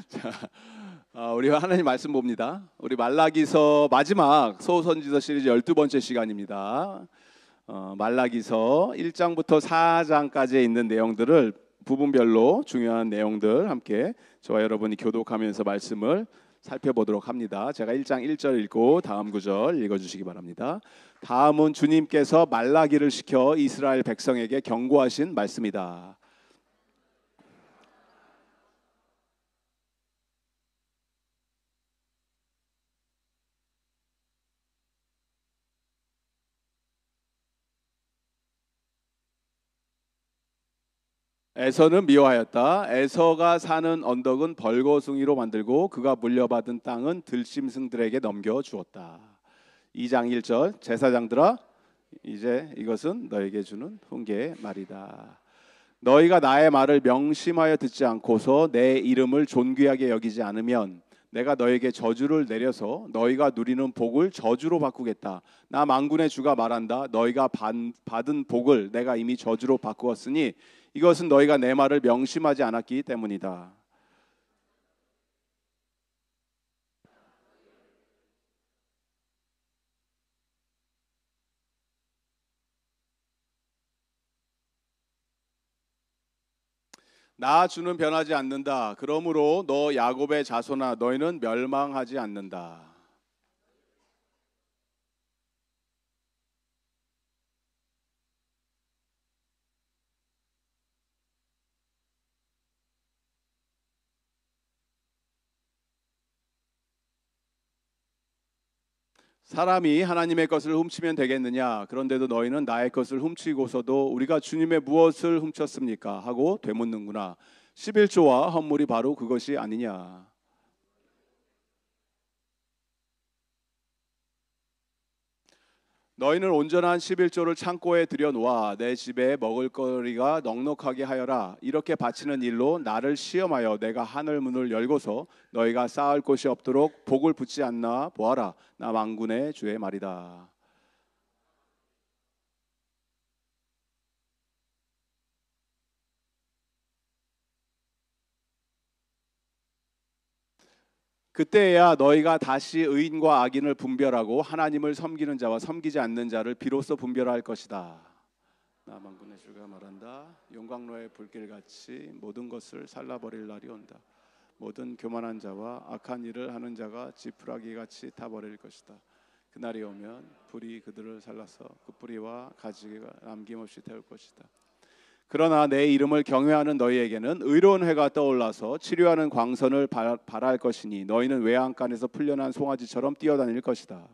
자, 우리 하나님 말씀 봅니다. 우리 말라기서 마지막 소선지서 시리즈 12번째 시간입니다. 말라기서 1장부터 4장까지에 있는 내용들을 부분별로 중요한 내용들 함께 저와 여러분이 교독하면서 말씀을 살펴보도록 합니다. 제가 1장 1절 읽고 다음 구절 읽어주시기 바랍니다. 다음은 주님께서 말라기를 시켜 이스라엘 백성에게 경고하신 말씀이다. 에서는 미워하였다. 에서가 사는 언덕은 벌거숭이로 만들고 그가 물려받은 땅은 들짐승들에게 넘겨주었다. 2장 1절 제사장들아 이제 이것은 너에게 주는 훈계의 말이다. 너희가 나의 말을 명심하여 듣지 않고서 내 이름을 존귀하게 여기지 않으면 내가 너에게 저주를 내려서 너희가 누리는 복을 저주로 바꾸겠다. 나 만군의 주가 말한다. 너희가 받은 복을 내가 이미 저주로 바꾸었으니 이것은 너희가 내 말을 명심하지 않았기 때문이다. 나 주는 변하지 않는다. 그러므로 너 야곱의 자손아 너희는 멸망하지 않는다. 사람이 하나님의 것을 훔치면 되겠느냐? 그런데도 너희는 나의 것을 훔치고서도 우리가 주님의 무엇을 훔쳤습니까? 하고 되묻는구나. 11조와 헌물이 바로 그것이 아니냐? 너희는 온전한 11조를 창고에 들여놓아 내 집에 먹을거리가 넉넉하게 하여라. 이렇게 바치는 일로 나를 시험하여 내가 하늘 문을 열고서 너희가 쌓을 곳이 없도록 복을 붙지 않나 보아라. 나 만군의 주의 말이다. 그때야 너희가 다시 의인과 악인을 분별하고 하나님을 섬기는 자와 섬기지 않는 자를 비로소 분별할 것이다. 나 만군의 주가 말한다. 용광로의 불길같이 모든 것을 살라버릴 날이 온다. 모든 교만한 자와 악한 일을 하는 자가 지푸라기같이 타버릴 것이다. 그날이 오면 불이 그들을 살라서 그 뿌리와 가지가 남김없이 태울 것이다. 그러나 내 이름을 경외하는 너희에게는 의로운 해가 떠올라서 치료하는 광선을 발할 것이니 너희는 외양간에서 풀려난 송아지처럼 뛰어다닐 것이다.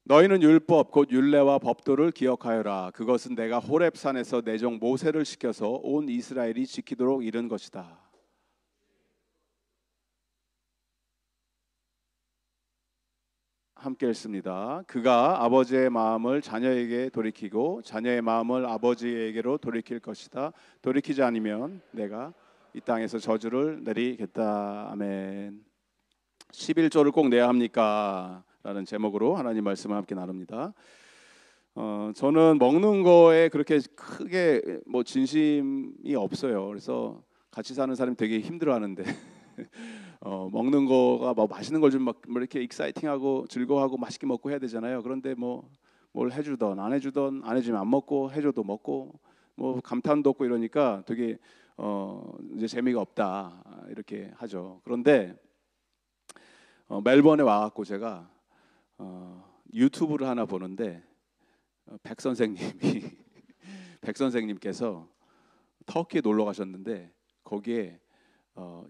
너희는 율법 곧 율례와 법도를 기억하여라. 그것은 내가 호렙산에서 내 종 모세를 시켜서 온 이스라엘이 지키도록 이른 것이다. 함께 읽습니다. 그가 아버지의 마음을 자녀에게 돌이키고 자녀의 마음을 아버지에게로 돌이킬 것이다. 돌이키지 않으면 내가 이 땅에서 저주를 내리겠다. 아멘. 11조를 꼭 내야 합니까? 라는 제목으로 하나님 말씀을 함께 나눕니다. 저는 먹는 거에 그렇게 크게 뭐 진심이 없어요. 그래서 같이 사는 사람이 되게 힘들어하는데 먹는 거가 뭐 맛있는 걸 좀 막 이렇게 익사이팅하고 즐거워하고 맛있게 먹고 해야 되잖아요. 그런데 뭐 뭘 해주던 안 해주던 안 해주면 안 먹고 해줘도 먹고 뭐 감탄도 없고 이러니까 되게 이제 재미가 없다 이렇게 하죠. 그런데 멜번에 와갖고 제가 유튜브를 하나 보는데 백 선생님이 백 선생님께서 터키에 놀러 가셨는데 거기에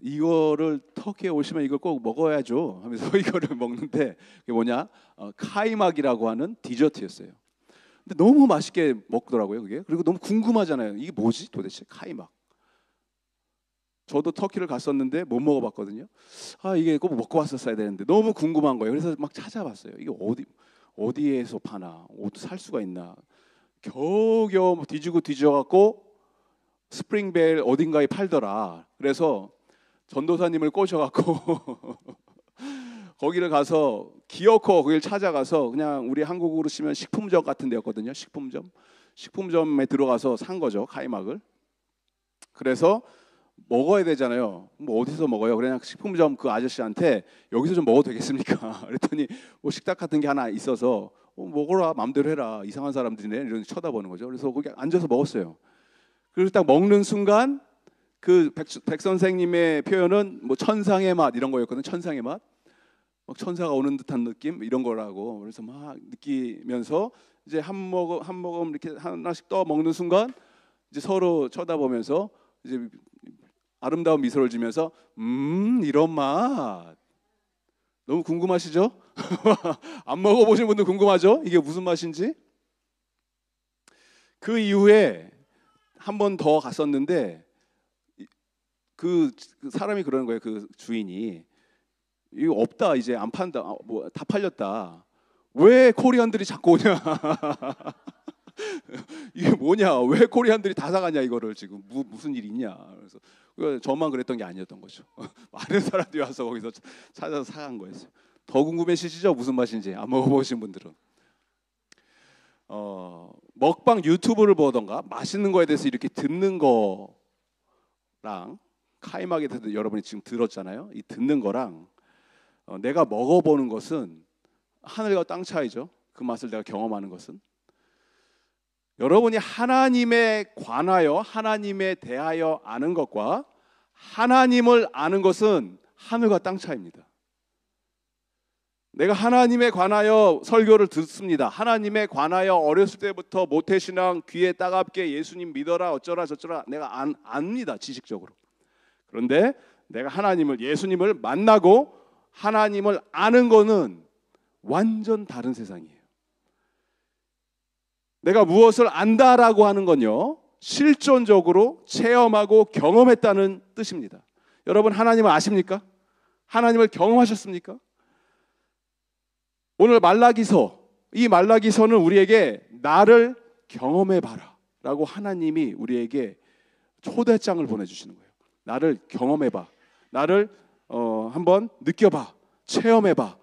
이거를 터키에 오시면 이걸 꼭 먹어야죠 하면서 이거를 먹는데 그게 뭐냐 카이막이라고 하는 디저트였어요. 근데 너무 맛있게 먹더라고요 그게. 그리고 너무 궁금하잖아요. 이게 뭐지 도대체 카이막. 저도 터키를 갔었는데 못 먹어봤거든요. 이게 꼭 먹고 왔었어야 되는데 너무 궁금한 거예요. 그래서 막 찾아봤어요. 이게 어디에서 파나 어디 살 수가 있나. 겨우겨우 뒤지고 뒤져갖고 스프링벨 어딘가에 팔더라. 그래서 전도사님을 꼬셔갖고 거기를 가서 기어코 거기를 찾아가서 그냥 우리 한국으로 치면 식품점 같은 데였거든요. 식품점에 들어가서 산 거죠, 카이막을. 그래서 먹어야 되잖아요. 뭐 어디서 먹어요? 그냥 식품점 그 아저씨한테 여기서 좀 먹어도 되겠습니까? 그랬더니 뭐 식탁 같은 게 하나 있어서 먹어라, 마음대로 해라. 이상한 사람들이네 이런 쳐다보는 거죠. 그래서 거기 앉아서 먹었어요. 그리고 딱 먹는 순간 그 백 선생님의 표현은 뭐 천상의 맛 이런 거였거든요. 천상의 맛, 막 천사가 오는 듯한 느낌 이런 거라고. 그래서 막 느끼면서 이제 한 모금 이렇게 하나씩 떠 먹는 순간 이제 서로 쳐다보면서 이제 아름다운 미소를 지면서 이런 맛 너무 궁금하시죠? 안 먹어보신 분들 궁금하죠? 이게 무슨 맛인지. 그 이후에 한 번 더 갔었는데 그 사람이 그러는 거예요. 그 주인이 이거 없다, 이제 안 판다, 뭐 다 팔렸다. 왜 코리안들이 자꾸 오냐? 이게 뭐냐? 왜 코리안들이 다 사가냐 이거를 지금 무슨 일이 있냐? 그래서 저만 그랬던 게 아니었던 거죠. 많은 사람들이 와서 거기서 찾아서 사간 거였어요. 더 궁금해지시죠? 무슨 맛인지 안 먹어보신 분들은. 먹방 유튜브를 보던가 맛있는 거에 대해서 이렇게 듣는 거랑 카이막에 대해서 여러분이 지금 들었잖아요. 이 듣는 거랑 내가 먹어보는 것은 하늘과 땅 차이죠. 그 맛을 내가 경험하는 것은. 여러분이 하나님에 관하여 하나님에 대하여 아는 것과 하나님을 아는 것은 하늘과 땅 차이입니다. 내가 하나님에 관하여 설교를 듣습니다. 하나님에 관하여 어렸을 때부터 모태신앙 귀에 따갑게 예수님 믿어라 어쩌라 저쩌라 내가 압니다, 지식적으로. 그런데 내가 하나님을, 예수님을 만나고 하나님을 아는 거는 완전 다른 세상이에요. 내가 무엇을 안다라고 하는 건요, 실존적으로 체험하고 경험했다는 뜻입니다. 여러분 하나님을 아십니까? 하나님을 경험하셨습니까? 오늘 말라기서, 이 말라기서는 우리에게 나를 경험해봐라 라고 하나님이 우리에게 초대장을 보내주시는 거예요. 나를 경험해봐, 나를 한번 느껴봐, 체험해봐.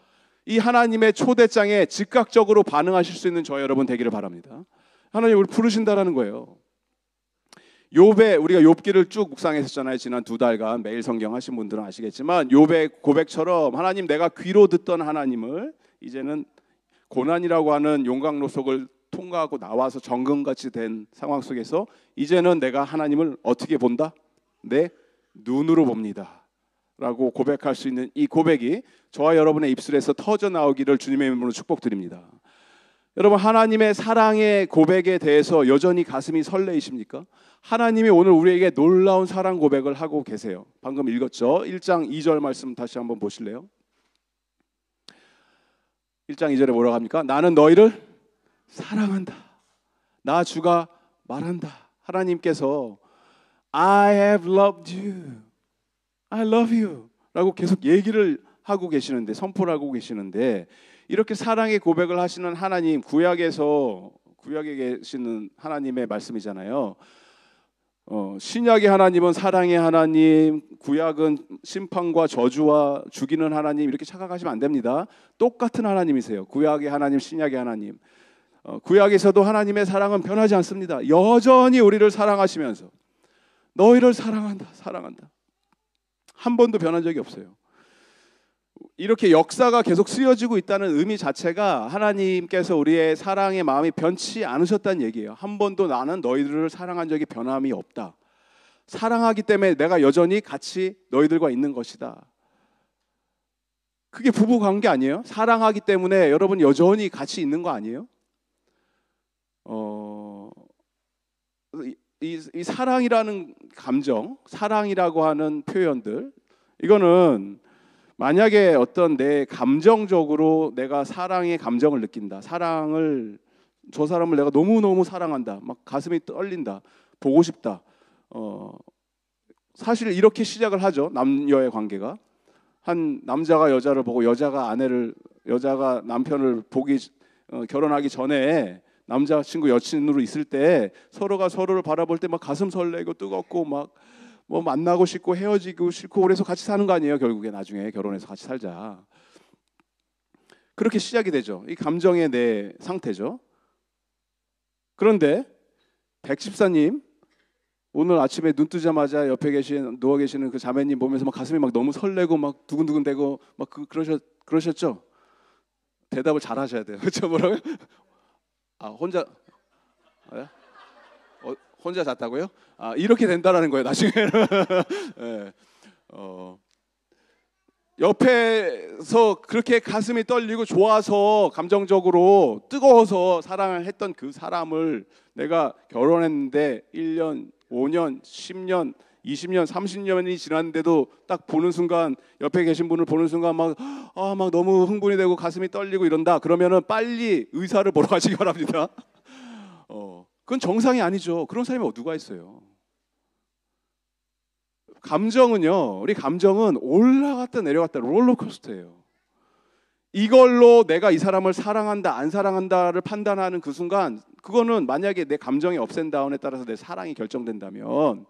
이 하나님의 초대장에 즉각적으로 반응하실 수 있는 저 여러분 되기를 바랍니다. 하나님 우리 부르신다라는 거예요. 욥의, 우리가 욥기를 쭉 묵상했었잖아요. 지난 2달간 매일 성경 하신 분들은 아시겠지만 욥의 고백처럼 하나님, 내가 귀로 듣던 하나님을 이제는 고난이라고 하는 용광로속을 통과하고 나와서 정금같이 된 상황 속에서 이제는 내가 하나님을 어떻게 본다? 내 눈으로 봅니다 라고 고백할 수 있는 이 고백이 저와 여러분의 입술에서 터져 나오기를 주님의 이름으로 축복드립니다. 여러분 하나님의 사랑의 고백에 대해서 여전히 가슴이 설레이십니까? 하나님이 오늘 우리에게 놀라운 사랑 고백을 하고 계세요. 방금 읽었죠? 1장 2절 말씀 다시 한번 보실래요? 1장 2절에 뭐라고 합니까? 나는 너희를 사랑한다. 나 주가 말한다. 하나님께서 I have loved you, I love you 라고 계속 얘기를 하고 계시는데, 선포를 하고 계시는데, 이렇게 사랑의 고백을 하시는 하나님, 구약에 계시는 하나님의 말씀이잖아요. 신약의 하나님은 사랑의 하나님, 구약은 심판과 저주와 죽이는 하나님, 이렇게 착각하시면 안 됩니다. 똑같은 하나님이세요. 구약의 하나님, 신약의 하나님. 구약에서도 하나님의 사랑은 변하지 않습니다. 여전히 우리를 사랑하시면서 너희를 사랑한다, 사랑한다. 한 번도 변한 적이 없어요. 이렇게 역사가 계속 쓰여지고 있다는 의미 자체가 하나님께서 우리의 사랑의 마음이 변치 않으셨다는 얘기예요. 한 번도 나는 너희들을 사랑한 적이 변함이 없다. 사랑하기 때문에 내가 여전히 같이 너희들과 있는 것이다. 그게 부부 관계 아니에요? 사랑하기 때문에 여러분 여전히 같이 있는 거 아니에요? 이 사랑이라는 감정, 사랑이라고 하는 표현들, 이거는 만약에 어떤 내 감정적으로 내가 사랑의 감정을 느낀다, 저 사람을 내가 너무너무 사랑한다, 막 가슴이 떨린다, 보고 싶다, 사실 이렇게 시작을 하죠. 남녀의 관계가. 한 남자가 여자를 보고 여자가 남편을 결혼하기 전에 남자친구 여친으로 있을 때 서로가 서로를 바라볼 때 막 가슴 설레고 뜨겁고 막 뭐 만나고 싶고 헤어지고 싫고 그래서 같이 사는 거 아니에요. 결국에 나중에 결혼해서 같이 살자. 그렇게 시작이 되죠. 이 감정의 내 상태죠. 그런데 백집사님, 오늘 아침에 눈 뜨자마자 옆에 누워 계시는 그 자매님 보면서 막 가슴이 막 너무 설레고 막 두근두근대고 막 그러셨죠? 대답을 잘 하셔야 돼요. 그렇죠? 뭐라고요? 혼자 혼자 잤다고요? 이렇게 된다라는 거예요. 나중에는. 네. 옆에서 그렇게 가슴이 떨리고 좋아서 감정적으로 뜨거워서 사랑을 했던 그 사람을 내가 결혼했는데 1년, 5년, 10년, 20년, 30년이 지났는데도 딱 보는 순간, 옆에 계신 분을 보는 순간 막 너무 흥분이 되고 가슴이 떨리고 이런다. 그러면은 빨리 의사를 보러 가시기 바랍니다. 그건 정상이 아니죠. 그런 사람이 누가 있어요? 감정은요, 우리 감정은 올라갔다 내려갔다 롤러코스터예요. 이걸로 내가 이 사람을 사랑한다 안 사랑한다를 판단하는 그 순간, 그거는 만약에 내 감정의 업앤다운에 따라서 내 사랑이 결정된다면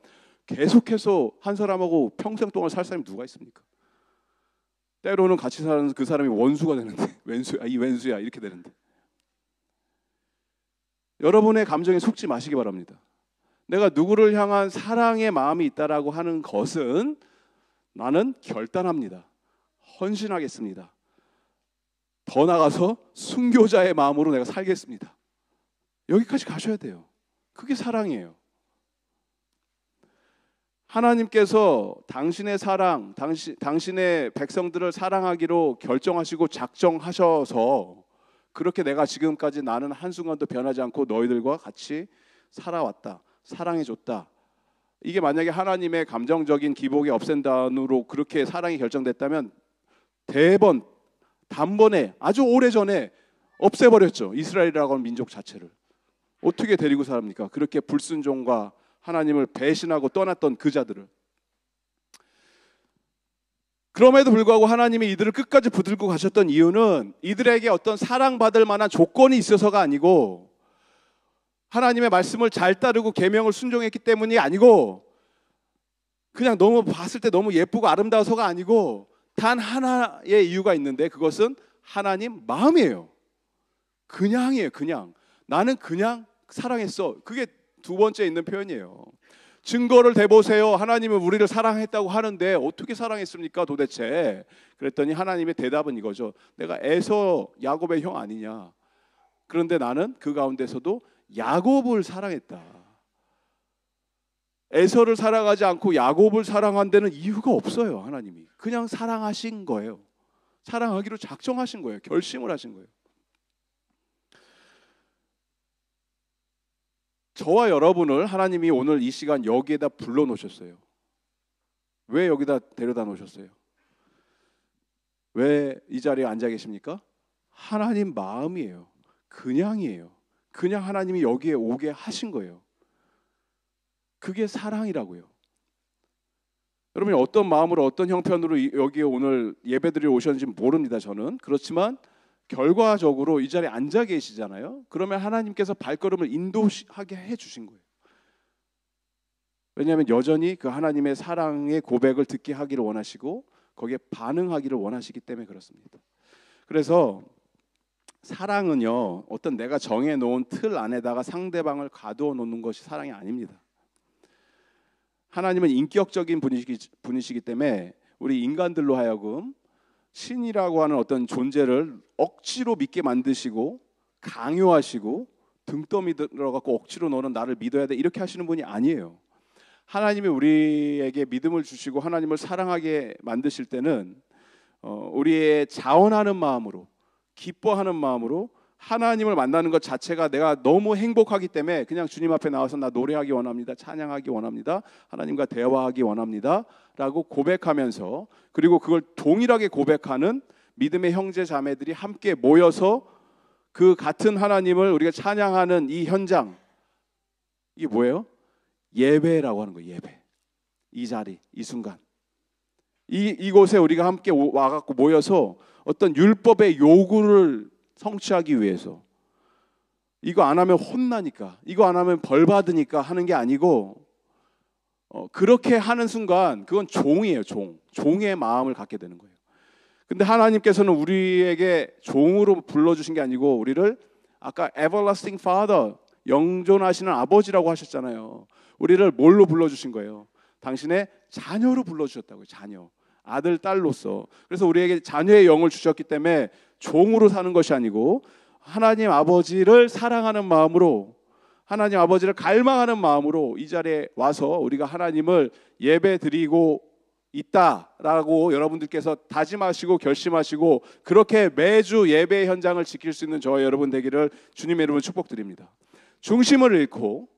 계속해서 한 사람하고 평생 동안 살 사람이 누가 있습니까? 때로는 같이 사는 그 사람이 원수가 되는데 이 왼수야 이렇게 되는데, 여러분의 감정에 속지 마시기 바랍니다. 내가 누구를 향한 사랑의 마음이 있다라고 하는 것은 나는 결단합니다. 헌신하겠습니다. 더 나아가서 순교자의 마음으로 내가 살겠습니다. 여기까지 가셔야 돼요. 그게 사랑이에요. 하나님께서 당신의 사랑, 당신의 백성들을 사랑하기로 결정하시고 작정하셔서 그렇게 내가 지금까지 나는 한순간도 변하지 않고 너희들과 같이 살아왔다. 사랑해줬다. 이게 만약에 하나님의 감정적인 기복의 업앤다운으로 그렇게 사랑이 결정됐다면 단번에 아주 오래전에 없애버렸죠. 이스라엘이라고 하는 민족 자체를. 어떻게 데리고 삽니까? 그렇게 불순종과 하나님을 배신하고 떠났던 그 자들을. 그럼에도 불구하고 하나님이 이들을 끝까지 붙들고 가셨던 이유는 이들에게 어떤 사랑받을 만한 조건이 있어서가 아니고, 하나님의 말씀을 잘 따르고 계명을 순종했기 때문이 아니고, 그냥 너무 봤을 때 너무 예쁘고 아름다워서가 아니고, 단 하나의 이유가 있는데 그것은 하나님 마음이에요. 그냥이에요. 그냥 나는 그냥 사랑했어. 그게 두 번째 있는 표현이에요. 증거를 대보세요. 하나님은 우리를 사랑했다고 하는데 어떻게 사랑했습니까 도대체? 그랬더니 하나님의 대답은 이거죠. 내가 에서 야곱의 형 아니냐. 그런데 나는 그 가운데서도 야곱을 사랑했다. 에서를 사랑하지 않고 야곱을 사랑한 데는 이유가 없어요. 하나님이 그냥 사랑하신 거예요. 사랑하기로 작정하신 거예요. 결심을 하신 거예요. 저와 여러분을 하나님이 오늘 이 시간 여기에다 불러놓으셨어요. 왜 여기다 데려다 놓으셨어요? 왜 이 자리에 앉아 계십니까? 하나님 마음이에요. 그냥이에요. 그냥 하나님이 여기에 오게 하신 거예요. 그게 사랑이라고요. 여러분이 어떤 마음으로 어떤 형편으로 여기에 오늘 예배드리러 오셨는지 모릅니다. 저는. 그렇지만 결과적으로 이 자리에 앉아 계시잖아요. 그러면 하나님께서 발걸음을 인도하게 해주신 거예요. 왜냐하면 여전히 그 하나님의 사랑의 고백을 듣게 하기를 원하시고 거기에 반응하기를 원하시기 때문에 그렇습니다. 그래서 사랑은요, 어떤 내가 정해놓은 틀 안에다가 상대방을 가두어 놓는 것이 사랑이 아닙니다. 하나님은 인격적인 분이시기 때문에 우리 인간들로 하여금 신이라고 하는 어떤 존재를 억지로 믿게 만드시고 강요하시고 등떠미 들어갖고 억지로 너는 나를 믿어야 돼 이렇게 하시는 분이 아니에요. 하나님이 우리에게 믿음을 주시고 하나님을 사랑하게 만드실 때는 우리의 자원하는 마음으로, 기뻐하는 마음으로 하나님을 만나는 것 자체가 내가 너무 행복하기 때문에 그냥 주님 앞에 나와서 나 노래하기 원합니다, 찬양하기 원합니다, 하나님과 대화하기 원합니다 라고 고백하면서, 그리고 그걸 동일하게 고백하는 믿음의 형제 자매들이 함께 모여서 그 같은 하나님을 우리가 찬양하는 이 현장, 이게 뭐예요? 예배라고 하는 거예요. 예배. 이 자리, 이 순간, 이곳에 우리가 함께 와갖고 모여서 어떤 율법의 요구를 성취하기 위해서, 이거 안 하면 혼나니까, 이거 안 하면 벌 받으니까 하는 게 아니고, 그렇게 하는 순간 그건 종이에요. 종의 마음을 갖게 되는 거예요. 근데 하나님께서는 우리에게 종으로 불러주신 게 아니고 우리를 아까 everlasting father, 영존하시는 아버지라고 하셨잖아요. 우리를 뭘로 불러주신 거예요? 당신의 자녀로 불러주셨다고요. 자녀, 아들, 딸로서. 그래서 우리에게 자녀의 영을 주셨기 때문에 종으로 사는 것이 아니고 하나님 아버지를 사랑하는 마음으로, 하나님 아버지를 갈망하는 마음으로 이 자리에 와서 우리가 하나님을 예배 드리고 있다라고 여러분들께서 다짐하시고 결심하시고 그렇게 매주 예배 현장을 지킬 수 있는 저와 여러분 되기를 주님의 이름으로 축복드립니다. 중심을 잃고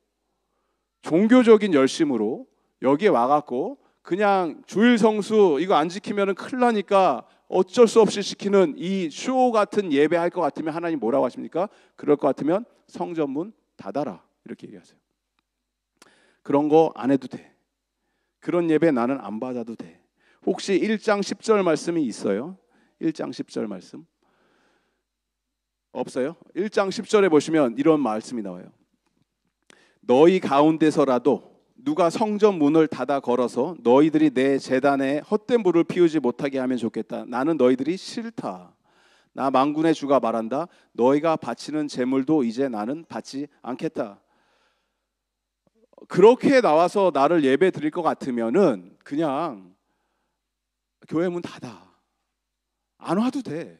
종교적인 열심으로 여기에 와갖고 그냥 주일 성수 이거 안 지키면 큰일 나니까 어쩔 수 없이 지키는 이 쇼 같은 예배 할 것 같으면 하나님 뭐라고 하십니까? 그럴 것 같으면 성전문 닫아라 이렇게 얘기하세요. 그런 거 안 해도 돼. 그런 예배 나는 안 받아도 돼. 혹시 1장 10절 말씀이 있어요? 1장 10절 말씀 없어요? 1장 10절에 보시면 이런 말씀이 나와요. 너희 가운데서라도 누가 성전 문을 닫아 걸어서 너희들이 내 제단에 헛된 불을 피우지 못하게 하면 좋겠다. 나는 너희들이 싫다. 나 만군의 주가 말한다. 너희가 바치는 제물도 이제 나는 받지 않겠다. 그렇게 나와서 나를 예배 드릴 것 같으면은 그냥 교회 문 닫아. 안 와도 돼.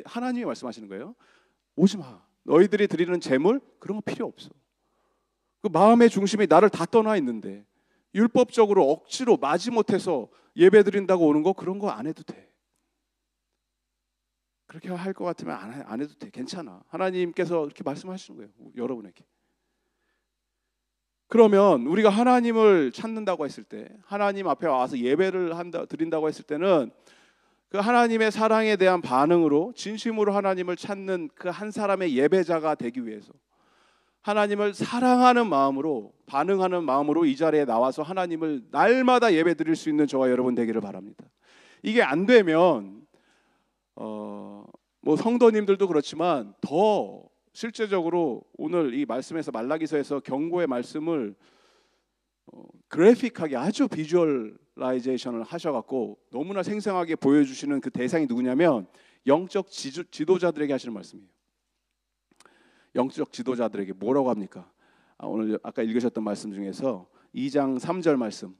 하나님이 말씀하시는 거예요. 오지 마. 너희들이 드리는 제물 그런 거 필요 없어. 그 마음의 중심이 나를 다 떠나 있는데 율법적으로 억지로 마지못해서 예배 드린다고 오는 거 그런 거 안 해도 돼. 그렇게 할 것 같으면 안 해도 돼. 괜찮아. 하나님께서 그렇게 말씀하시는 거예요. 여러분에게. 그러면 우리가 하나님을 찾는다고 했을 때, 하나님 앞에 와서 예배를 드린다고 했을 때는 그 하나님의 사랑에 대한 반응으로 진심으로 하나님을 찾는 그 한 사람의 예배자가 되기 위해서 하나님을 사랑하는 마음으로, 반응하는 마음으로 이 자리에 나와서 하나님을 날마다 예배 드릴 수 있는 저와 여러분 되기를 바랍니다. 이게 안 되면 뭐 성도님들도 그렇지만 더 실제적으로 오늘 이 말씀에서 말라기서에서 경고의 말씀을 그래픽하게 아주 비주얼라이제이션을 하셔갖고 너무나 생생하게 보여주시는 그 대상이 누구냐면 영적 지도자들에게 하시는 말씀이에요. 영적 지도자들에게 뭐라고 합니까? 오늘 아까 읽으셨던 말씀 중에서 2장 3절 말씀,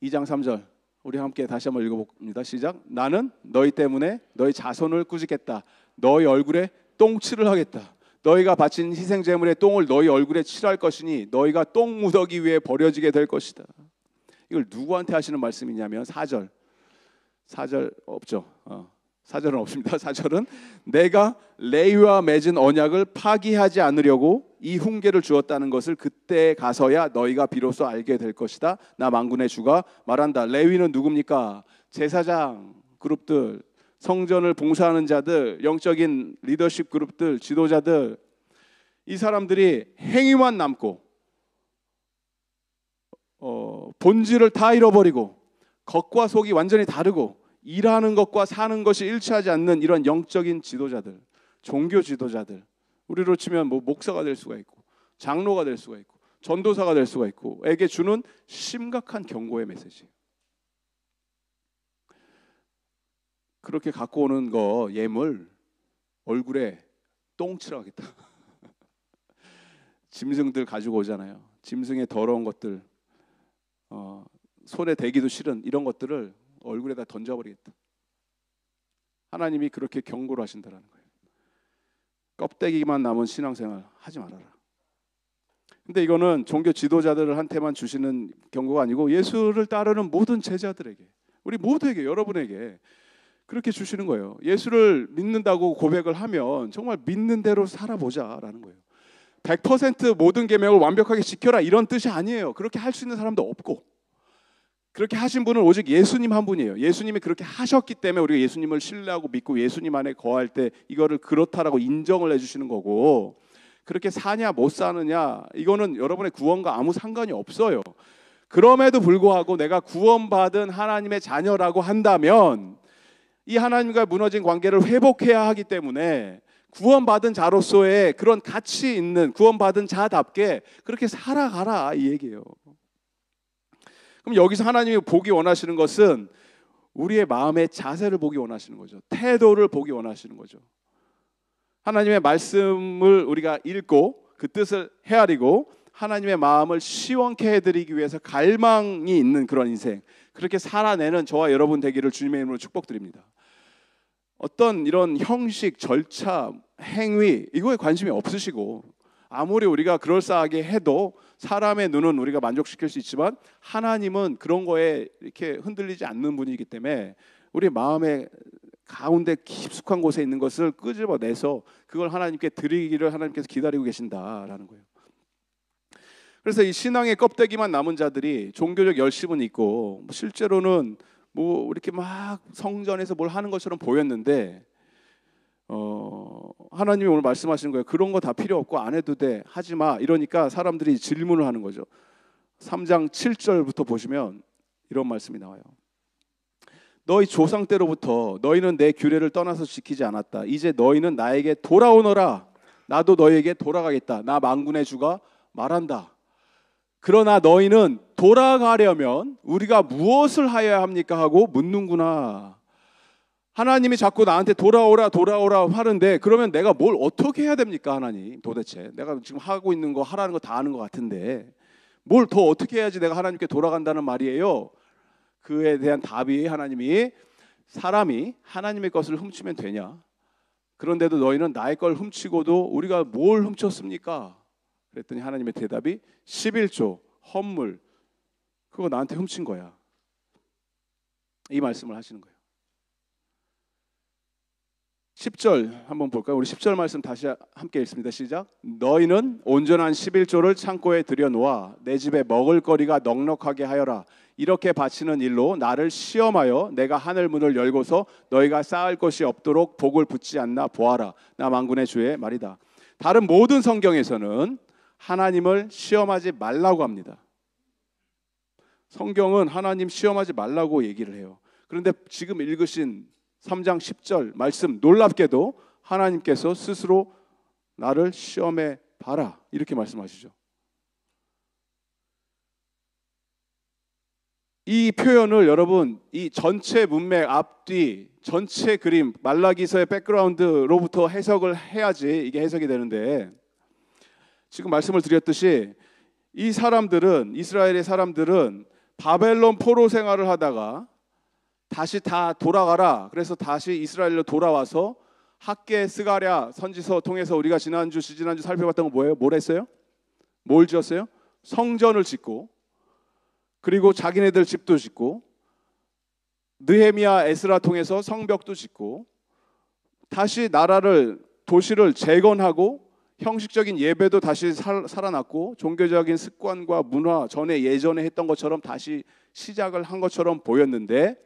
2장 3절 우리 함께 다시 한번 읽어봅니다. 시작. 나는 너희 때문에 너희 자손을 꾸짖겠다. 너희 얼굴에 똥칠을 하겠다. 너희가 바친 희생제물의 똥을 너희 얼굴에 칠할 것이니 너희가 똥 묻어기 위해 버려지게 될 것이다. 이걸 누구한테 하시는 말씀이냐면 4절 없죠. 4절은 없습니다. 4절은 내가 레위와 맺은 언약을 파기하지 않으려고 이 훈계를 주었다는 것을 그때 가서야 너희가 비로소 알게 될 것이다. 나 만군의 주가 말한다. 레위는 누굽니까? 제사장 그룹들, 성전을 봉사하는 자들, 영적인 리더십 그룹들, 지도자들, 이 사람들이 행위만 남고 본질을 다 잃어버리고 겉과 속이 완전히 다르고 일하는 것과 사는 것이 일치하지 않는 이런 영적인 지도자들, 종교 지도자들, 우리로 치면 뭐 목사가 될 수가 있고 장로가 될 수가 있고 전도사가 될 수가 있고 에게 주는 심각한 경고의 메시지. 그렇게 갖고 오는 거 예물 얼굴에 똥 칠하겠다. 짐승들 가지고 오잖아요. 짐승의 더러운 것들, 손에 대기도 싫은 이런 것들을 얼굴에다 던져버리겠다. 하나님이 그렇게 경고를 하신다는 거예요. 껍데기만 남은 신앙생활 하지 말아라. 근데 이거는 종교 지도자들한테만 주시는 경고가 아니고 예수를 따르는 모든 제자들에게, 우리 모두에게, 여러분에게 그렇게 주시는 거예요. 예수를 믿는다고 고백을 하면 정말 믿는 대로 살아보자라는 거예요. 100% 모든 계명을 완벽하게 지켜라 이런 뜻이 아니에요. 그렇게 할 수 있는 사람도 없고 그렇게 하신 분은 오직 예수님 한 분이에요. 예수님이 그렇게 하셨기 때문에 우리가 예수님을 신뢰하고 믿고 예수님 안에 거할 때 이거를 그렇다라고 인정을 해주시는 거고, 그렇게 사냐 못 사느냐 이거는 여러분의 구원과 아무 상관이 없어요. 그럼에도 불구하고 내가 구원받은 하나님의 자녀라고 한다면 이 하나님과 무너진 관계를 회복해야 하기 때문에 구원받은 자로서의 그런 가치 있는 구원받은 자답게 그렇게 살아가라 이 얘기예요. 그럼 여기서 하나님이 보기 원하시는 것은 우리의 마음의 자세를 보기 원하시는 거죠. 태도를 보기 원하시는 거죠. 하나님의 말씀을 우리가 읽고 그 뜻을 헤아리고 하나님의 마음을 시원케 해드리기 위해서 갈망이 있는 그런 인생, 그렇게 살아내는 저와 여러분 되기를 주님의 이름으로 축복드립니다. 어떤 이런 형식, 절차, 행위 이거에 관심이 없으시고, 아무리 우리가 그럴싸하게 해도 사람의 눈은 우리가 만족시킬 수 있지만 하나님은 그런 거에 이렇게 흔들리지 않는 분이기 때문에 우리 마음의 가운데 깊숙한 곳에 있는 것을 끄집어내서 그걸 하나님께 드리기를 하나님께서 기다리고 계신다라는 거예요. 그래서 이 신앙의 껍데기만 남은 자들이 종교적 열심은 있고 실제로는 뭐 이렇게 막 성전에서 뭘 하는 것처럼 보였는데 하나님이 오늘 말씀하시는 거예요. 그런 거 다 필요 없고 안 해도 돼, 하지 마. 이러니까 사람들이 질문을 하는 거죠. 3장 7절부터 보시면 이런 말씀이 나와요. 너희 조상 때로부터 너희는 내 규례를 떠나서 지키지 않았다. 이제 너희는 나에게 돌아오너라. 나도 너희에게 돌아가겠다. 나 만군의 주가 말한다. 그러나 너희는 돌아가려면 우리가 무엇을 하여야 합니까? 하고 묻는구나. 하나님이 자꾸 나한테 돌아오라 하는데 그러면 내가 뭘 어떻게 해야 됩니까? 하나님, 도대체 내가 지금 하고 있는 거 하라는 거 다 아는 것 같은데 뭘 더 어떻게 해야지 내가 하나님께 돌아간다는 말이에요. 그에 대한 답이 하나님이, 사람이 하나님의 것을 훔치면 되냐? 그런데도 너희는 나의 걸 훔치고도 우리가 뭘 훔쳤습니까? 그랬더니 하나님의 대답이 11조 헌물, 그거 나한테 훔친 거야. 이 말씀을 하시는 거예요. 10절 한번 볼까요? 우리 10절 말씀 다시 함께 읽습니다. 시작. 너희는 온전한 11조를 창고에 들여놓아 내 집에 먹을 거리가 넉넉하게 하여라. 이렇게 바치는 일로 나를 시험하여 내가 하늘 문을 열고서 너희가 쌓을 것이 없도록 복을 붙지 않나 보아라. 나 만군의 주의 말이다. 다른 모든 성경에서는 하나님을 시험하지 말라고 합니다. 성경은 하나님 시험하지 말라고 얘기를 해요. 그런데 지금 읽으신 3장 10절 말씀, 놀랍게도 하나님께서 스스로 나를 시험해 봐라 이렇게 말씀하시죠. 이 표현을 여러분, 이 전체 문맥 앞뒤 전체 그림, 말라기서의 백그라운드로부터 해석을 해야지 이게 해석이 되는데, 지금 말씀을 드렸듯이 이 사람들은, 이스라엘의 사람들은 바벨론 포로 생활을 하다가 다시 다 돌아가라. 그래서 다시 이스라엘로 돌아와서 학계 스가랴 선지서 통해서 우리가 지난주 살펴봤던 거 뭐예요? 뭘 했어요? 뭘 지었어요? 성전을 짓고, 그리고 자기네들 집도 짓고, 느헤미야 에스라 통해서 성벽도 짓고, 다시 나라를, 도시를 재건하고 형식적인 예배도 다시 살아났고, 종교적인 습관과 문화, 예전에 했던 것처럼 다시 시작을 한 것처럼 보였는데,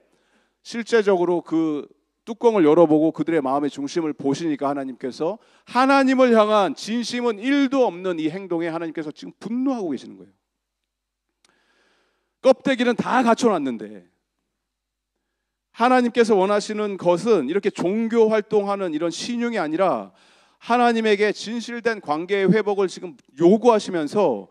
실제적으로 그 뚜껑을 열어보고 그들의 마음의 중심을 보시니까 하나님께서 하나님을 향한 진심은 1도 없는 이 행동에 하나님께서 지금 분노하고 계시는 거예요. 껍데기는 다 갖춰놨는데 하나님께서 원하시는 것은 이렇게 종교 활동하는 이런 신용이 아니라 하나님에게 진실된 관계의 회복을 지금 요구하시면서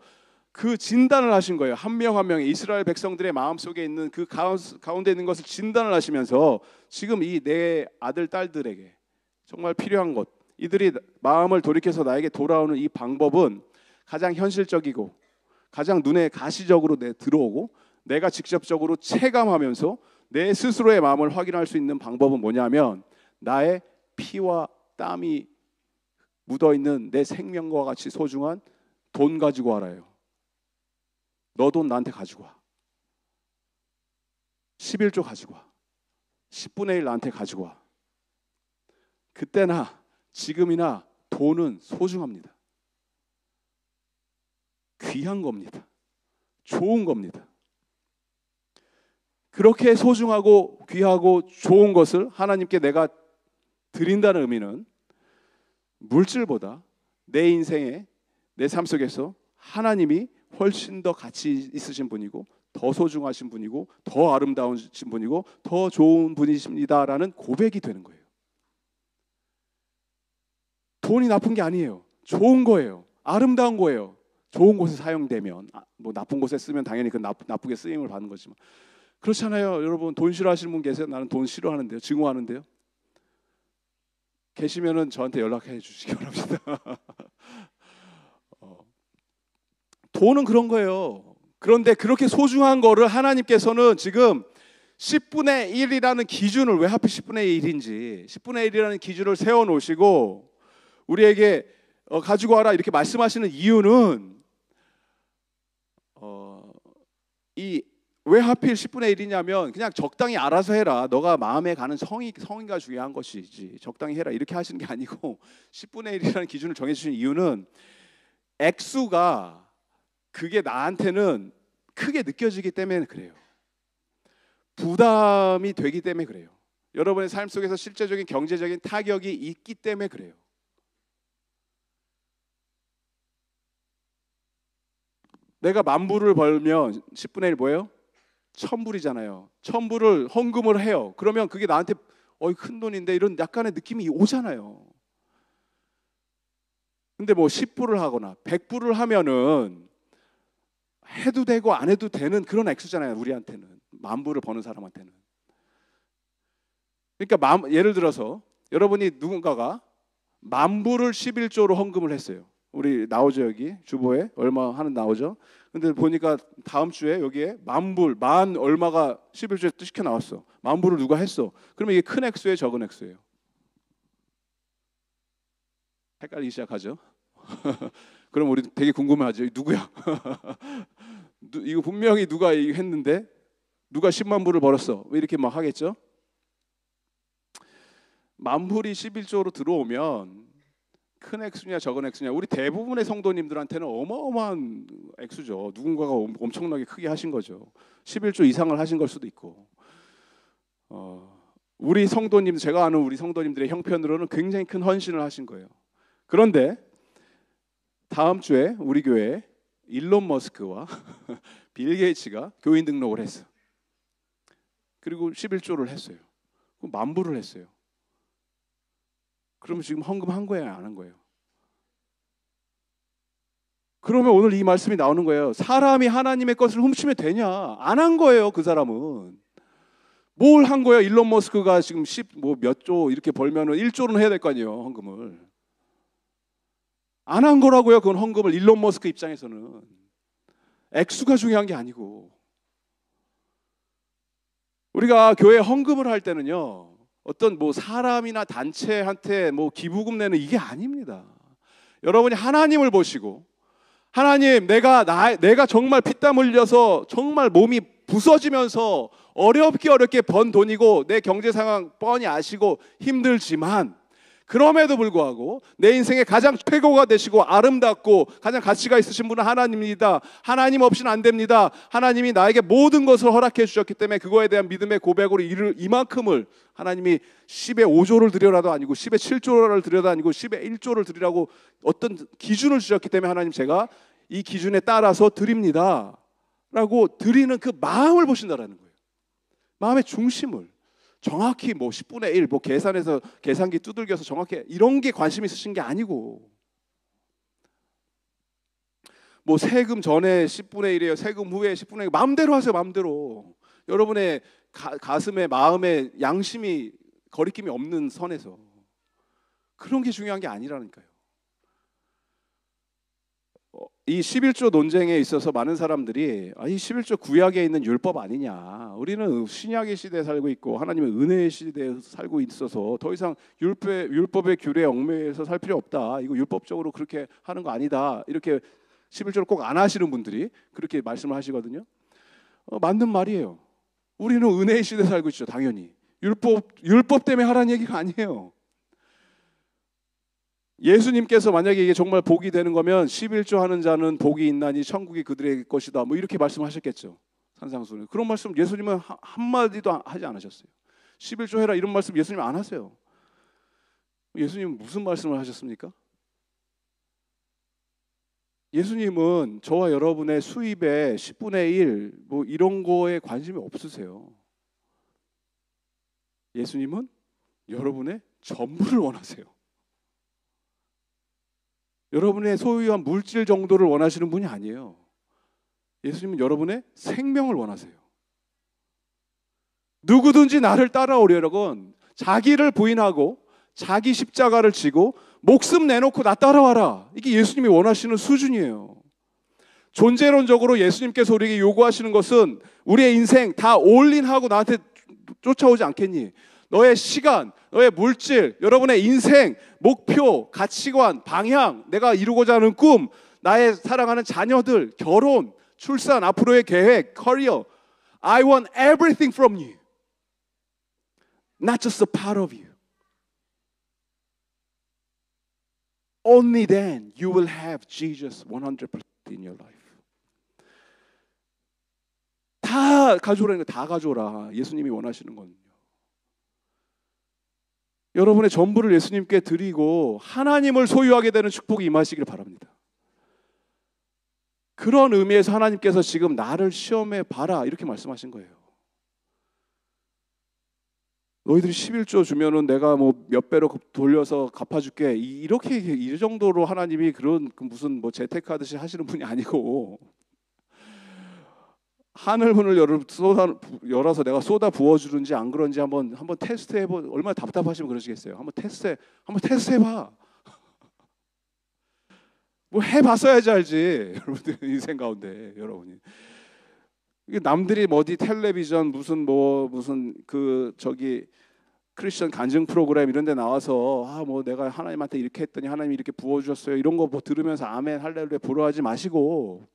그 진단을 하신 거예요. 한 명 한 명의 이스라엘 백성들의 마음속에 있는 그 가운데 있는 것을 진단을 하시면서 지금 이 내 아들 딸들에게 정말 필요한 것, 이들이 마음을 돌이켜서 나에게 돌아오는 이 방법은 가장 현실적이고 가장 눈에 가시적으로 들어오고 내가 직접적으로 체감하면서 내 스스로의 마음을 확인할 수 있는 방법은 뭐냐면 나의 피와 땀이 묻어있는 내 생명과 같이 소중한 돈 가지고 와라요. 너 돈 나한테 가지고 와. 11조 가지고 와. 10분의 1 나한테 가지고 와. 그때나 지금이나 돈은 소중합니다. 귀한 겁니다. 좋은 겁니다. 그렇게 소중하고 귀하고 좋은 것을 하나님께 내가 드린다는 의미는 물질보다 내 인생에, 내 삶 속에서 하나님이 훨씬 더 가치 있으신 분이고 더 소중하신 분이고 더 아름다우신 분이고 더 좋은 분이십니다라는 고백이 되는 거예요. 돈이 나쁜 게 아니에요. 좋은 거예요. 아름다운 거예요. 좋은 곳에 사용되면, 뭐 나쁜 곳에 쓰면 당연히 그 나쁘게 쓰임을 받는 거지만, 그렇잖아요. 여러분 돈 싫어하시는 분 계세요? 나는 돈 싫어하는데요. 증오하는데요. 계시면은 저한테 연락해 주시기 바랍니다. 돈은 그런 거예요. 그런데 그렇게 소중한 거를 하나님께서는 지금 10분의 1이라는 기준을, 왜 하필 10분의 1인지 10분의 1이라는 기준을 세워놓으시고 우리에게 가지고 와라 이렇게 말씀하시는 이유는 왜 하필 10분의 1이냐면 그냥 적당히 알아서 해라. 너가 마음에 가는 성의가 중요한 것이지. 적당히 해라 이렇게 하시는 게 아니고 10분의 1이라는 기준을 정해주신 이유는 액수가 그게 나한테는 크게 느껴지기 때문에 그래요. 부담이 되기 때문에 그래요. 여러분의 삶 속에서 실제적인 경제적인 타격이 있기 때문에 그래요. 내가 10,000불을 벌면 10분의 1 뭐예요? 1,000불이잖아요. 1,000불을 헌금을 해요. 그러면 그게 나한테 큰 돈인데 이런 약간의 느낌이 오잖아요. 근데 뭐 10불을 하거나 100불을 하면은 해도 되고 안 해도 되는 그런 액수잖아요. 우리한테는 10,000불을 버는 사람한테는. 그러니까 예를 들어서 여러분이 누군가가 10,000불을 11조로 헌금을 했어요. 우리 나오죠, 여기 주보에 얼마 하는 나오죠. 근데 보니까 다음 주에 여기에 10,000불, 만 얼마가 11조에 또 시켜 나왔어. 10,000불을 누가 했어. 그러면 이게 큰 액수예요, 적은 액수예요? 헷갈리기 시작하죠. 그럼 우리 되게 궁금해하죠. 누구야? 이거 분명히 누가 했는데 누가 10만 불을 벌었어? 왜 이렇게 막 하겠죠? 10,000불이 11조로 들어오면 큰 액수냐 적은 액수냐, 우리 대부분의 성도님들한테는 어마어마한 액수죠. 누군가가 엄청나게 크게 하신 거죠. 11조 이상을 하신 걸 수도 있고. 우리 성도님, 제가 아는 우리 성도님들의 형편으로는 굉장히 큰 헌신을 하신 거예요. 그런데 다음 주에 우리 교회에 일론 머스크와 빌 게이츠가 교인 등록을 했어. 그리고 11조를 했어요. 10,000불을 했어요. 그럼 지금 헌금한 거예요, 안 한 거예요? 그러면 오늘 이 말씀이 나오는 거예요. 사람이 하나님의 것을 훔치면 되냐? 안 한 거예요, 그 사람은. 뭘 한 거예요? 일론 머스크가 지금 10몇 조 이렇게 벌면은 1조는 해야 될 거 아니에요, 헌금을. 안 한 거라고요, 그건 헌금을. 일론 머스크 입장에서는 액수가 중요한 게 아니고. 우리가 교회 헌금을 할 때는요, 어떤 사람이나 단체한테 기부금 내는 이게 아닙니다. 여러분이 하나님을 보시고, 하나님, 내가 정말 피땀 흘려서 정말 몸이 부서지면서 어렵게 번 돈이고 내 경제 상황 뻔히 아시고 힘들지만 그럼에도 불구하고 내 인생의 가장 최고가 되시고 아름답고 가장 가치가 있으신 분은 하나님입니다. 하나님 없이는 안 됩니다. 하나님이 나에게 모든 것을 허락해 주셨기 때문에 그거에 대한 믿음의 고백으로 이만큼을 하나님이 10의 5조를 드려라도 아니고 10의 7조를 드려도 아니고 10의 1조를 드리라고 어떤 기준을 주셨기 때문에 하나님, 제가 이 기준에 따라서 드립니다 라고 드리는 그 마음을 보신다라는 거예요. 마음의 중심을. 정확히 10분의 1 계산해서 계산기 두들겨서 정확히 이런 게 관심 있으신 게 아니고, 세금 전에 10분의 1이에요, 세금 후에 10분의 1, 마음대로 하세요. 마음대로. 여러분의 가슴에, 마음에 양심이 거리낌이 없는 선에서. 그런 게 중요한 게 아니라니까요. 이 11조 논쟁에 있어서 많은 사람들이 이 11조 구약에 있는 율법 아니냐, 우리는 신약의 시대에 살고 있고 하나님의 은혜의 시대에 살고 있어서 더 이상 율법의 규례에 얽매여서 살 필요 없다, 이거 율법적으로 그렇게 하는 거 아니다, 이렇게 11조를 꼭 안 하시는 분들이 그렇게 말씀을 하시거든요. 맞는 말이에요. 우리는 은혜의 시대에 살고 있죠. 당연히 율법 때문에 하라는 얘기가 아니에요. 예수님께서 만약에 이게 정말 복이 되는 거면 11조 하는 자는 복이 있나니 천국이 그들의 것이다, 이렇게 말씀하셨겠죠. 산상수훈. 그런 말씀 예수님은 한마디도 하지 않으셨어요. 11조 해라 이런 말씀 예수님 안 하세요. 예수님은 무슨 말씀을 하셨습니까? 예수님은 저와 여러분의 수입의 10분의 1 이런 거에 관심이 없으세요. 예수님은 여러분의 전부를 원하세요. 여러분의 소유한 물질 정도를 원하시는 분이 아니에요. 예수님은 여러분의 생명을 원하세요. 누구든지 나를 따라오려건 자기를 부인하고 자기 십자가를 지고 목숨 내놓고 나 따라와라. 이게 예수님이 원하시는 수준이에요. 존재론적으로 예수님께서 우리에게 요구하시는 것은 우리의 인생 다 올인하고 나한테 쫓아오지 않겠니? 너의 시간, 너의 물질, 여러분의 인생, 목표, 가치관, 방향, 내가 이루고자 하는 꿈, 나의 사랑하는 자녀들, 결혼, 출산, 앞으로의 계획, 커리어. I want everything from you. Not just a part of you. Only then you will have Jesus 100% in your life. 다 가져오라는 거 다 가져오라. 예수님이 원하시는 거는요. 여러분의 전부를 예수님께 드리고 하나님을 소유하게 되는 축복이 임하시길 바랍니다. 그런 의미에서 하나님께서 지금 나를 시험해 봐라 이렇게 말씀하신 거예요. 너희들이 11조 주면은 내가 뭐 몇 배로 돌려서 갚아줄게. 이렇게 이 정도로 하나님이 그런 무슨 뭐 재테크하듯이 하시는 분이 아니고 하늘 문을 열어서 내가 쏟아 부어주는지 안 그런지 한번 테스트 해보. 얼마나 답답하시면 그러시겠어요. 한번 테스트 해봐. 뭐 해봤어야지 알지. 여러분들 인생 가운데 여러분이. 이게 남들이 어디 텔레비전 무슨 그 저기 크리스천 간증 프로그램 이런 데 나와서 뭐 내가 하나님한테 이렇게 했더니 하나님이 이렇게 부어주셨어요 이런 거 뭐 들으면서 아멘 할렐루야 부러워하지 마시고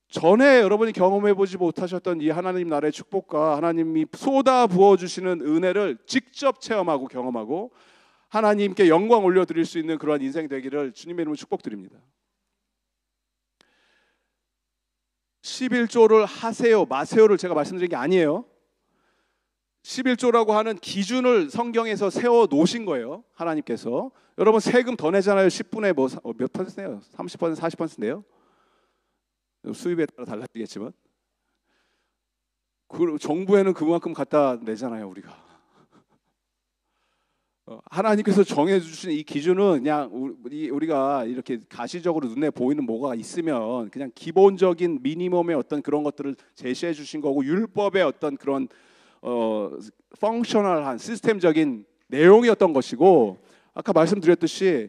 전에 여러분이 경험해보지 못하셨던 이 하나님 나라의 축복과 하나님이 쏟아 부어주시는 은혜를 직접 체험하고 경험하고 하나님께 영광 올려드릴 수 있는 그러한 인생 되기를 주님의 이름으로 축복드립니다. 11조를 하세요 마세요를 제가 말씀드린 게 아니에요. 11조라고 하는 기준을 성경에서 세워 놓으신 거예요. 하나님께서. 여러분 세금 더 내잖아요. 10분에 몇 퍼센트예요? 30%, 40%인데요. 수입에 따라 달라지겠지만 정부에는 그만큼 갖다 내잖아요. 우리가. 하나님께서 정해주신 이 기준은 그냥 우리가 이렇게 가시적으로 눈에 보이는 뭐가 있으면 그냥 기본적인 미니멈의 어떤 그런 것들을 제시해 주신 거고 율법의 어떤 그런 펑셔널한 시스템적인 내용이었던 것이고 아까 말씀드렸듯이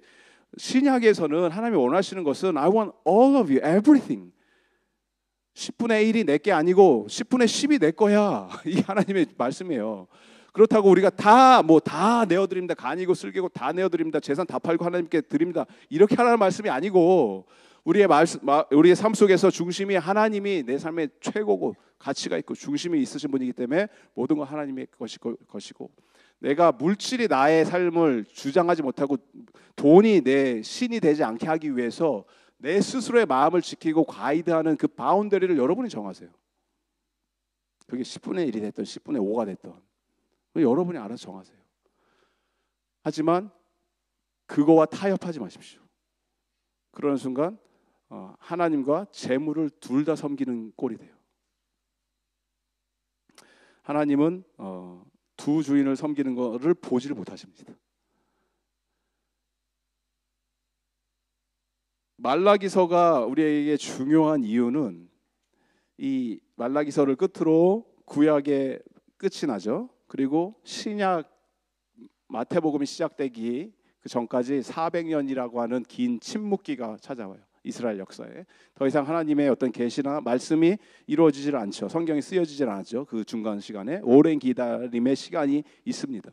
신약에서는 하나님이 원하시는 것은 I want all of you, everything. 10분의 1이 내 게 아니고 10분의 10이 내 거야. 이게 하나님의 말씀이에요. 그렇다고 우리가 다 내어드립니다. 간이고 쓸개고 다 내어드립니다. 재산 다 팔고 하나님께 드립니다. 이렇게 하라는 말씀이 아니고 우리의 삶 속에서 중심이 하나님이 내 삶의 최고고 가치가 있고 중심이 있으신 분이기 때문에 모든 건 하나님의 것이고 내가 물질이 나의 삶을 주장하지 못하고 돈이 내 신이 되지 않게 하기 위해서 내 스스로의 마음을 지키고 가이드하는 그 바운더리를 여러분이 정하세요. 그게 10분의 1이 됐든 10분의 5가 됐든 여러분이 알아서 정하세요. 하지만 그거와 타협하지 마십시오. 그러는 순간 하나님과 재물을 둘 다 섬기는 꼴이 돼요. 하나님은 두 주인을 섬기는 것을 보지를 못하십니다. 말라기서가 우리에게 중요한 이유는 이 말라기서를 끝으로 구약의 끝이 나죠. 그리고 신약 마태복음이 시작되기 그 전까지 400년이라고 하는 긴 침묵기가 찾아와요. 이스라엘 역사에 더 이상 하나님의 어떤 계시나 말씀이 이루어지질 않죠. 성경이 쓰여지질 않았죠. 그 중간 시간에 오랜 기다림의 시간이 있습니다.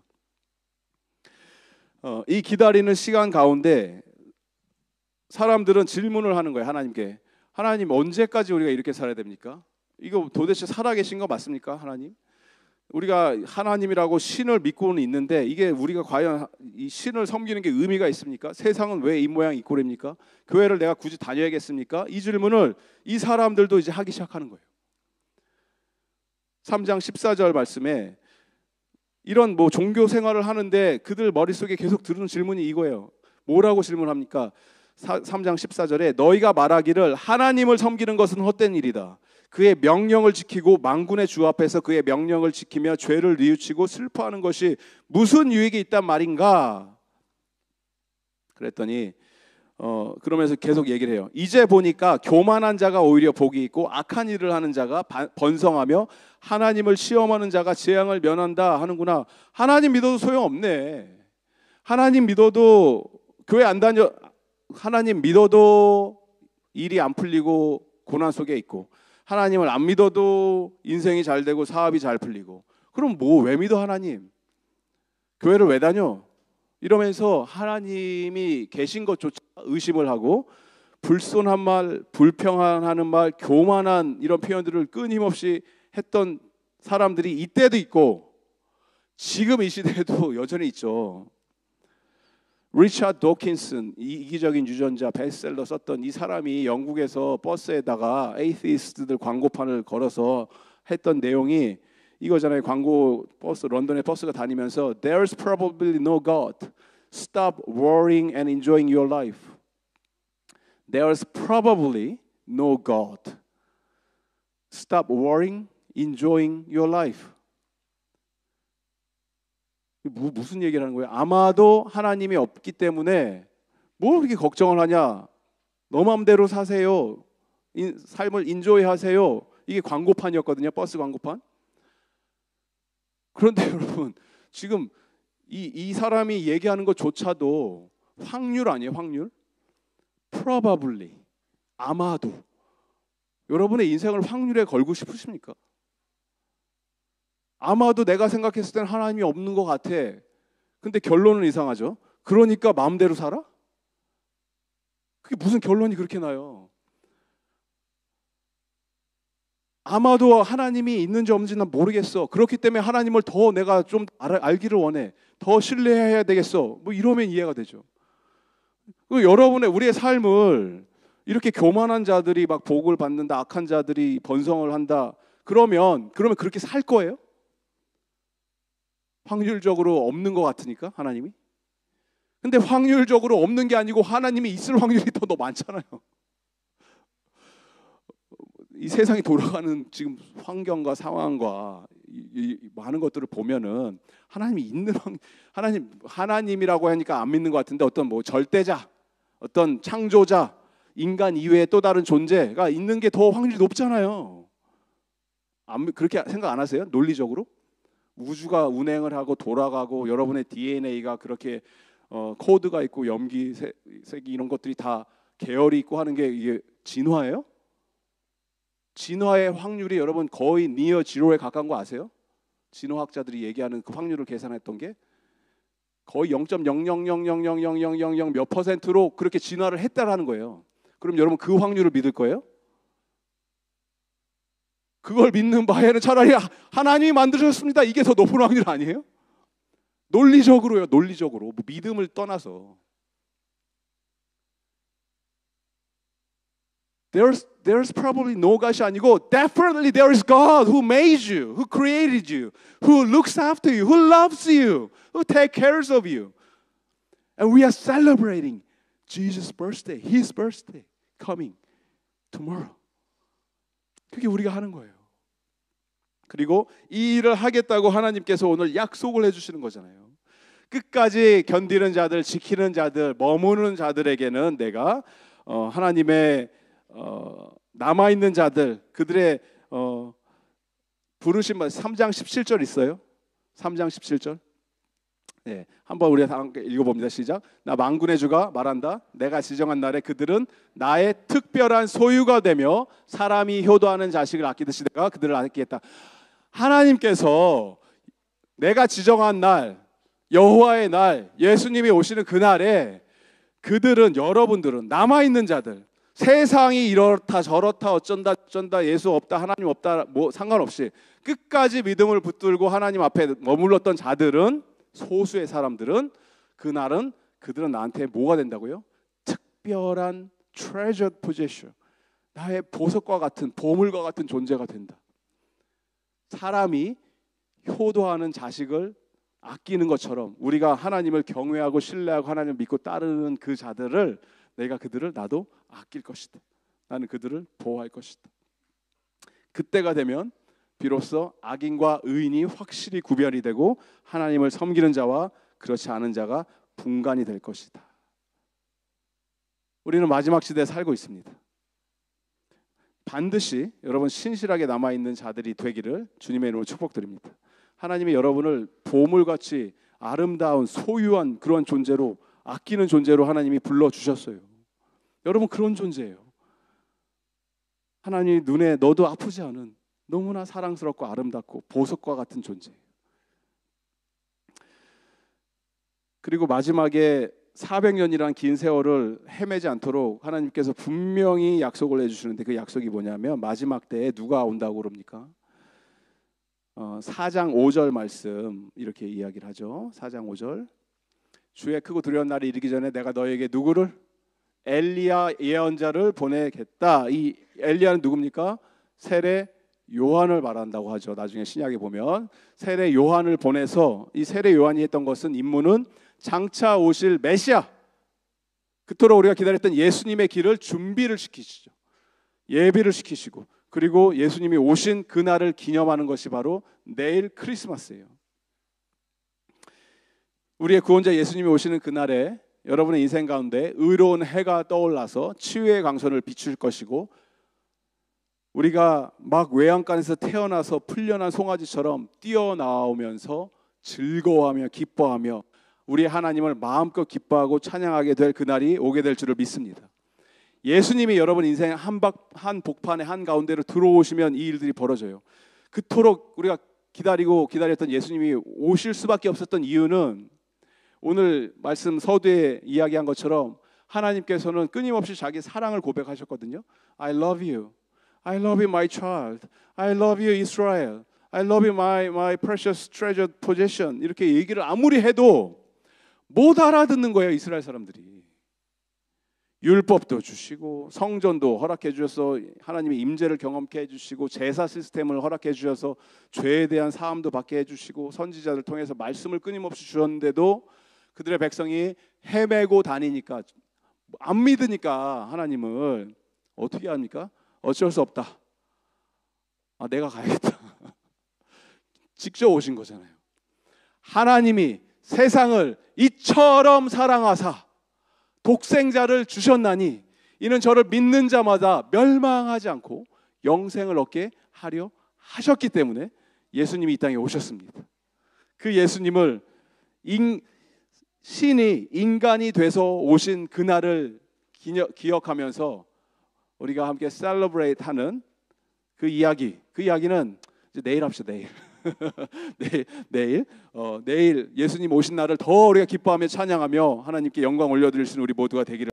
이 기다리는 시간 가운데 사람들은 질문을 하는 거예요. 하나님께. 하나님 언제까지 우리가 이렇게 살아야 됩니까? 이거 도대체 살아계신 거 맞습니까? 하나님? 우리가 하나님이라고 신을 믿고는 있는데 이게 우리가 과연 이 신을 섬기는 게 의미가 있습니까? 세상은 왜 이 모양 이 꼴입니까? 교회를 내가 굳이 다녀야겠습니까? 이 질문을 이 사람들도 이제 하기 시작하는 거예요. 3장 14절 말씀에 이런 종교 생활을 하는데 그들 머릿속에 계속 드는 질문이 이거예요. 뭐라고 질문합니까? 3장 14절에 너희가 말하기를 하나님을 섬기는 것은 헛된 일이다. 그의 명령을 지키고 만군의 주 앞에서 그의 명령을 지키며 죄를 뉘우치고 슬퍼하는 것이 무슨 유익이 있단 말인가? 그랬더니 그러면서 계속 얘기를 해요. 이제 보니까 교만한 자가 오히려 복이 있고 악한 일을 하는 자가 번성하며 하나님을 시험하는 자가 재앙을 면한다 하는구나. 하나님 믿어도 소용없네. 하나님 믿어도 교회 안 다녀. 하나님 믿어도 일이 안 풀리고 고난 속에 있고, 하나님을 안 믿어도 인생이 잘 되고 사업이 잘 풀리고. 그럼 뭐 왜 믿어 하나님? 교회를 왜 다녀? 이러면서 하나님이 계신 것조차 의심을 하고, 불손한 말, 불평하는 말, 교만한 이런 표현들을 끊임없이 했던 사람들이 이때도 있고 지금 이 시대에도 여전히 있죠. 리차드 도킨슨, 이기적인 유전자 베스트셀러 썼던 이 사람이 영국에서 버스에다가 에이티스트들 광고판을 걸어서 했던 내용이 이거잖아요. 광고 버스, 런던에 버스가 다니면서 There's probably no God. Stop worrying and enjoying your life. There's probably no God. Stop worrying, enjoying your life. 무슨 얘기를 하는 거예요? 아마도 하나님이 없기 때문에 뭘 그렇게 걱정을 하냐? 너 마음대로 사세요. 삶을 인조이하세요. 이게 광고판이었거든요. 버스 광고판. 그런데 여러분, 지금 이 사람이 얘기하는 것조차도 확률 아니에요? 확률? Probably, 아마도. 여러분의 인생을 확률에 걸고 싶으십니까? 아마도 내가 생각했을 때는 하나님이 없는 것 같아. 근데 결론은 이상하죠. 그러니까 마음대로 살아? 그게 무슨 결론이 그렇게 나요? 아마도 하나님이 있는지 없는지 난 모르겠어. 그렇기 때문에 하나님을 더 내가 좀 알기를 원해. 더 신뢰해야 되겠어. 뭐 이러면 이해가 되죠. 여러분의 우리의 삶을 이렇게 교만한 자들이 막 복을 받는다, 악한 자들이 번성을 한다. 그러면 그렇게 살 거예요? 확률적으로 없는 것 같으니까 하나님이. 근데 확률적으로 없는 게 아니고 하나님이 있을 확률이 더 많잖아요. 이 세상이 돌아가는 지금 환경과 상황과 이 많은 것들을 보면은 하나님이 있는 하나님이라고 하니까 안 믿는 것 같은데 어떤 뭐 절대자, 어떤 창조자, 인간 이외에 또 다른 존재가 있는 게 더 확률이 높잖아요. 그렇게 생각 안 하세요? 논리적으로? 우주가 운행을 하고 돌아가고 여러분의 DNA가 그렇게 코드가 있고 염기, 색이 이런 것들이 다 계열이 있고 하는 게 이게 진화예요? 진화의 확률이 여러분 거의 니어 지로에 가까운 거 아세요? 진화학자들이 얘기하는 그 확률을 계산했던 게 거의 0.000000000 몇 퍼센트로 그렇게 진화를 했다라는 거예요. 그럼 여러분 그 확률을 믿을 거예요? 그걸 믿는 바에는 차라리 하나님이 만드셨습니다. 이게 더 높은 확률 아니에요? 논리적으로요. 논리적으로. 뭐 믿음을 떠나서. There's probably no God이 아니고 definitely there is God who made you, who created you, who looks after you, who loves you, who takes care of you. And we are celebrating Jesus' birthday, His birthday coming tomorrow. 그게 우리가 하는 거예요. 그리고 이 일을 하겠다고 하나님께서 오늘 약속을 해주시는 거잖아요. 끝까지 견디는 자들, 지키는 자들, 머무는 자들에게는 내가 하나님의 남아있는 자들, 그들의 부르신 말 3장 17절 있어요. 3장 17절. 네, 한번 우리가 함께 읽어봅니다. 시작. 나 만군의 주가 말한다. 내가 지정한 날에 그들은 나의 특별한 소유가 되며 사람이 효도하는 자식을 아끼듯이 내가 그들을 아끼겠다. 하나님께서 내가 지정한 날, 여호와의 날, 예수님이 오시는 그날에 그들은, 여러분들은, 남아있는 자들, 세상이 이렇다 저렇다 어쩐다 예수 없다 하나님 없다 뭐 상관없이 끝까지 믿음을 붙들고 하나님 앞에 머물렀던 자들은, 소수의 사람들은, 그날은 그들은 나한테 뭐가 된다고요? 특별한 treasured possession, 나의 보석과 같은, 보물과 같은 존재가 된다. 사람이 효도하는 자식을 아끼는 것처럼 우리가 하나님을 경외하고 신뢰하고 하나님을 믿고 따르는 그 자들을, 내가 그들을 나도 아낄 것이다. 나는 그들을 보호할 것이다. 그때가 되면 비로소 악인과 의인이 확실히 구별이 되고 하나님을 섬기는 자와 그렇지 않은 자가 분간이 될 것이다. 우리는 마지막 시대에 살고 있습니다. 반드시 여러분 신실하게 남아있는 자들이 되기를 주님의 이름으로 축복드립니다. 하나님이 여러분을 보물같이 아름다운 소유한 그런 존재로, 아끼는 존재로 하나님이 불러주셨어요. 여러분 그런 존재예요. 하나님 눈에 너도 아프지 않은 너무나 사랑스럽고 아름답고 보석과 같은 존재예요. 그리고 마지막에 400년이란 긴 세월을 헤매지 않도록 하나님께서 분명히 약속을 해주시는데, 그 약속이 뭐냐면 마지막 때에 누가 온다고 그럽니까? 4장 5절 말씀 이렇게 이야기를 하죠. 4장 5절, 주의 크고 두려운 날이 이르기 전에 내가 너에게 누구를? 엘리야 예언자를 보내겠다. 이 엘리야는 누굽니까? 세례 요한을 말한다고 하죠. 나중에 신약에 보면 세례 요한을 보내서, 이 세례 요한이 했던 것은 임무는 장차 오실 메시아, 그토록 우리가 기다렸던 예수님의 길을 준비를 시키시죠. 예비를 시키시고, 그리고 예수님이 오신 그날을 기념하는 것이 바로 내일 크리스마스예요. 우리의 구원자 예수님이 오시는 그날에 여러분의 인생 가운데 의로운 해가 떠올라서 치유의 강선을 비출 것이고, 우리가 막 외양간에서 태어나서 풀려난 송아지처럼 뛰어나오면서 즐거워하며 기뻐하며 우리 하나님을 마음껏 기뻐하고 찬양하게 될 그날이 오게 될 줄을 믿습니다. 예수님이 여러분 인생 한 복판의 한가운데로 들어오시면 이 일들이 벌어져요. 그토록 우리가 기다렸던 예수님이 오실 수밖에 없었던 이유는, 오늘 말씀 서두에 이야기한 것처럼 하나님께서는 끊임없이 자기 사랑을 고백하셨거든요. I love you. I love you, my child. I love you, Israel. I love you, my precious treasured possession. 이렇게 얘기를 아무리 해도 못 알아듣는 거예요, 이스라엘 사람들이. 율법도 주시고 성전도 허락해 주셔서 하나님의 임재를 경험케 해주시고, 제사 시스템을 허락해 주셔서 죄에 대한 사함도 받게 해주시고, 선지자들 통해서 말씀을 끊임없이 주셨는데도 그들의 백성이 헤매고 다니니까, 안 믿으니까 하나님을 어떻게 합니까? 어쩔 수 없다. 내가 가야겠다. 직접 오신 거잖아요. 하나님이 세상을 이처럼 사랑하사 독생자를 주셨나니 이는 저를 믿는 자마다 멸망하지 않고 영생을 얻게 하려 하셨기 때문에 예수님이 이 땅에 오셨습니다. 그 예수님을 신이 인간이 돼서 오신 그날을 기억하면서 우리가 함께 셀러브레이트 하는 그 이야기는 이제 내일 합시다. 내일 예수님 오신 날을 더 우리가 기뻐하며 찬양하며 하나님께 영광 올려드릴 수 있는 우리 모두가 되기를